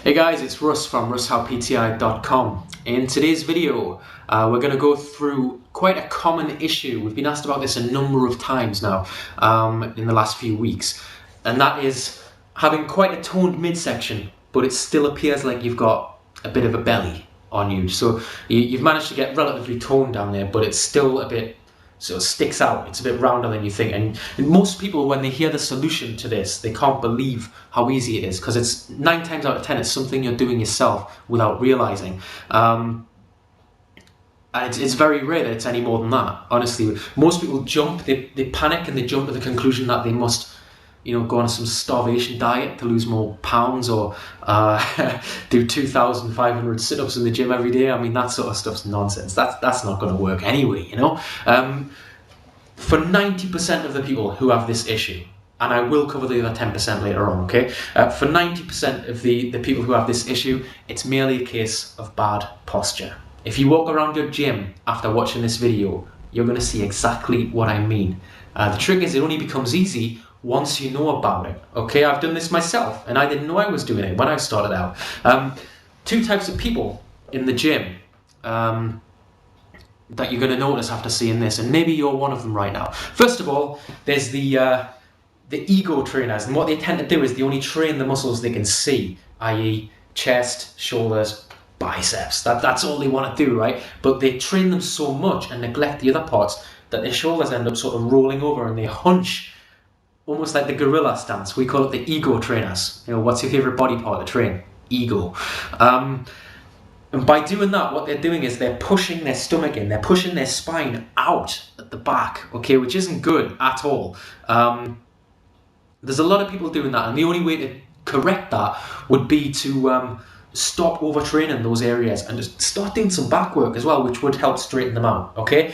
Hey guys, it's Russ from russhowpti.com. In today's video, we're going to go through quite a common issue. We've been asked about this a number of times now in the last few weeks, and that is having quite a toned midsection, but it still appears like you've got a bit of a belly on you. So you've managed to get relatively toned down there, but it's still a bit sort of sticks out. It's a bit rounder than you think, and most people, when they hear the solution to this, they can't believe how easy it is, because it's 9 times out of 10 it's something you're doing yourself without realizing. And it's very rare that it's any more than that, honestly. Most people jump, they panic, and they jump to the conclusion that they must, go on some starvation diet to lose more pounds, or do 2,500 sit-ups in the gym every day. I mean, that sort of stuff's nonsense. That's not going to work anyway, For 90% of the people who have this issue, and I will cover the other 10% later on, okay? For 90% of the people who have this issue, it's merely a case of bad posture. If you walk around your gym after watching this video, you're going to see exactly what I mean. The trick is, it only becomes easy once you know about it, okay? I've done this myself, and I didn't know I was doing it when I started out. 2 types of people in the gym that you're going to notice after seeing this, and maybe you're one of them right now. First of all, there's the ego trainers, and what they tend to do is they only train the muscles they can see, i.e. chest, shoulders, biceps. That's all they want to do, right? But they train them so much and neglect the other parts that their shoulders end up sort of rolling over and they hunch, almost like the gorilla stance. We call it the ego trainers. What's your favorite body part to train? Ego. And by doing that, what they're doing is they're pushing their stomach in, they're pushing their spine out at the back, okay, which isn't good at all. There's a lot of people doing that, and the only way to correct that would be to stop overtraining those areas and just start doing some back work as well, which would help straighten them out, okay?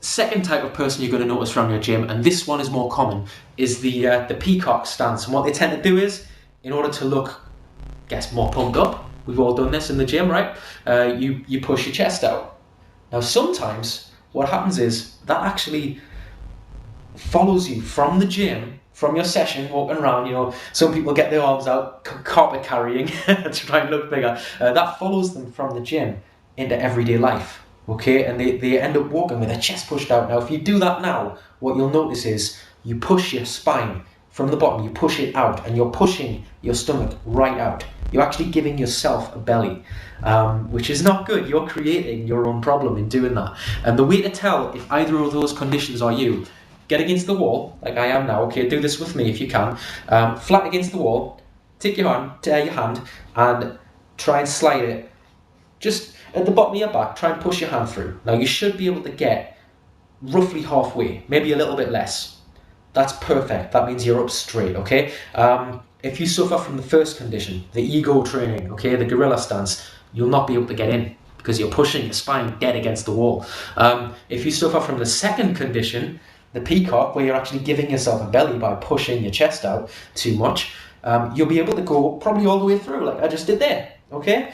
Second type of person you're going to notice around your gym, and this one is more common, is the peacock stance. And what they tend to do is, in order to look, more pumped up, we've all done this in the gym, right? You push your chest out. Now sometimes what happens is that actually follows you from the gym, from your session, walking around. Some people get their arms out, carpet carrying to try and look bigger. That follows them from the gym into everyday life. Okay, and they end up walking with their chest pushed out. Now, if you do that now, what you'll notice is you push your spine from the bottom, you push it out, and you're pushing your stomach right out. You're actually giving yourself a belly, which is not good. You're creating your own problem in doing that. And the way to tell if either of those conditions are you, get against the wall, like I am now, okay, do this with me if you can, flat against the wall, take your hand, and try and slide it just at the bottom of your back. Try and push your hand through. Now you should be able to get roughly halfway, maybe a little bit less. That's perfect. That means you're up straight, okay? If you suffer from the first condition, the ego training, okay, the gorilla stance, you'll not be able to get in because you're pushing your spine dead against the wall. If you suffer from the second condition, the peacock, where you're actually giving yourself a belly by pushing your chest out too much, you'll be able to go probably all the way through, like I just did there, okay?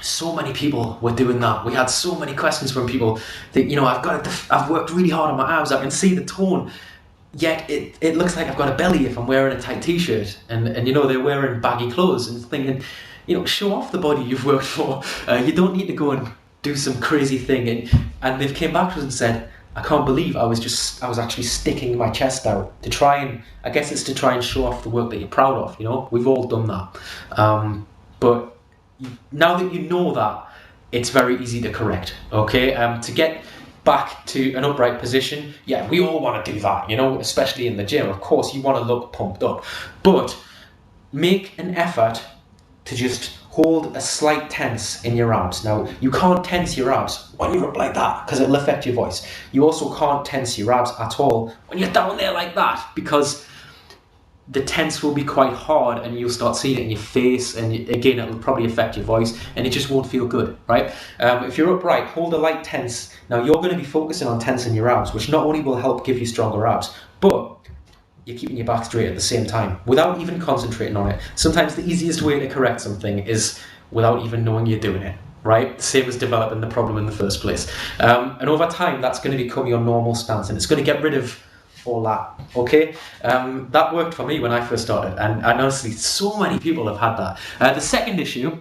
So many people were doing that. We had so many questions from people that, I've worked really hard on my abs, I can see the tone, yet it looks like I've got a belly if I'm wearing a tight t-shirt, and they're wearing baggy clothes, and thinking, show off the body you've worked for. You don't need to go and do some crazy thing. And they've came back to us and said, I can't believe I was actually sticking my chest out to try and, I guess it's to try and show off the work that you're proud of. We've all done that. But now that you know that, it's very easy to correct, okay? To get back to an upright position, yeah, we all want to do that, especially in the gym. Of course, you want to look pumped up, but make an effort to just hold a slight tense in your abs. Now, you can't tense your abs when you're up like that, because it'll affect your voice. You also can't tense your abs at all when you're down there like that, because the tense will be quite hard, and you'll start seeing it in your face, and again, it'll probably affect your voice, and it just won't feel good, right? If you're upright, hold a light tense. Now, you're going to be focusing on tensing your abs, which not only will help give you stronger abs, but you're keeping your back straight at the same time, without even concentrating on it. Sometimes the easiest way to correct something is without even knowing you're doing it, right? Same as developing the problem in the first place. And over time, that's going to become your normal stance, and it's going to get rid of all that. Okay, that worked for me when I first started, and honestly, so many people have had that. The second issue,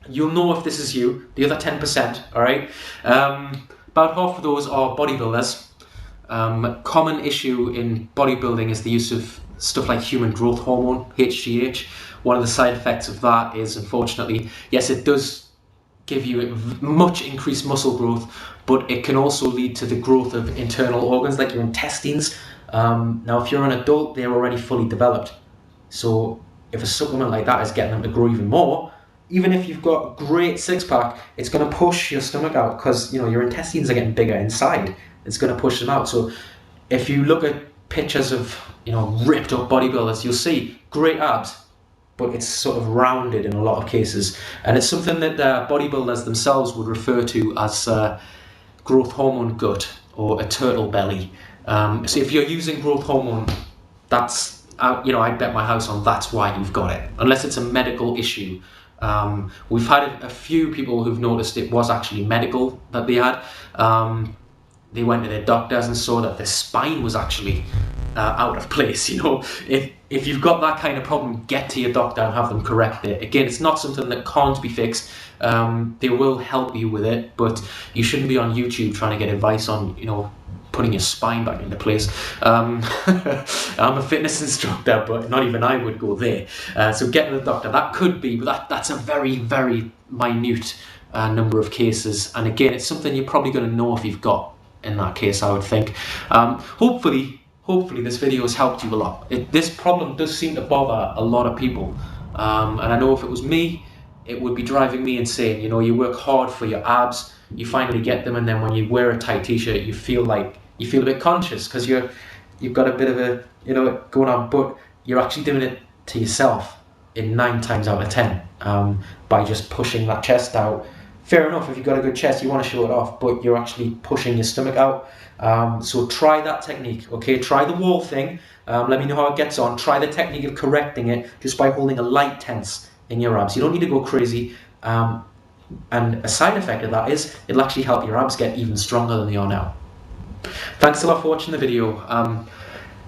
you'll know if this is you. The other 10%, all right. About half of those are bodybuilders. Common issue in bodybuilding is the use of stuff like human growth hormone, HGH. One of the side effects of that is, unfortunately, yes, it does give you much increased muscle growth, but it can also lead to the growth of internal organs like your intestines. Now, if you're an adult, they're already fully developed. So if a supplement like that is getting them to grow even more, even if you've got a great six-pack, it's going to push your stomach out because your intestines are getting bigger inside. It's going to push them out. So if you look at pictures of ripped up bodybuilders, you'll see great abs, but it's sort of rounded in a lot of cases, and it's something that bodybuilders themselves would refer to as growth hormone gut or a turtle belly. So if you're using growth hormone, that's I'd bet my house on that's why you've got it, unless it's a medical issue. We've had a few people who've noticed it was actually medical that they had. They went to their doctors and saw that their spine was actually out of place. If you've got that kind of problem, get to your doctor and have them correct it. Again, it's not something that can't be fixed. They will help you with it, but you shouldn't be on YouTube trying to get advice on putting your spine back into place. I'm a fitness instructor, but not even I would go there. So get to the doctor. That could be, but that's a very, very minute number of cases. And again, it's something you're probably going to know if you've got in that case, I would think. Hopefully this video has helped you a lot. This problem does seem to bother a lot of people. And I know if it was me, it would be driving me insane. You work hard for your abs, you finally get them, and then when you wear a tight t-shirt, you feel a bit conscious because you've got a bit of a going on, but you're actually doing it to yourself in 9 times out of 10 by just pushing that chest out. Fair enough, if you've got a good chest, you want to show it off, but you're actually pushing your stomach out. So try that technique, okay? Try the wall thing. Let me know how it gets on. Try the technique of correcting it just by holding a light tense in your abs. You don't need to go crazy. And a side effect of that is it'll actually help your abs get even stronger than they are now. Thanks a lot for watching the video.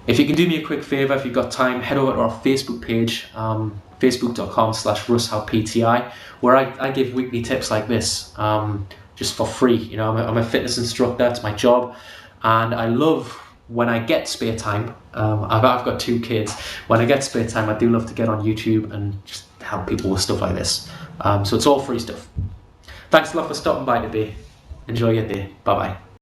If you can do me a quick favor, if you've got time, head over to our Facebook page, facebook.com/RussHowPTI, where I give weekly tips like this, just for free. I'm a fitness instructor, it's my job, and I love when I get spare time. I've got 2 kids. When I get spare time, I do love to get on YouTube and just help people with stuff like this. So it's all free stuff. Thanks a lot for stopping by today. Enjoy your day. Bye bye.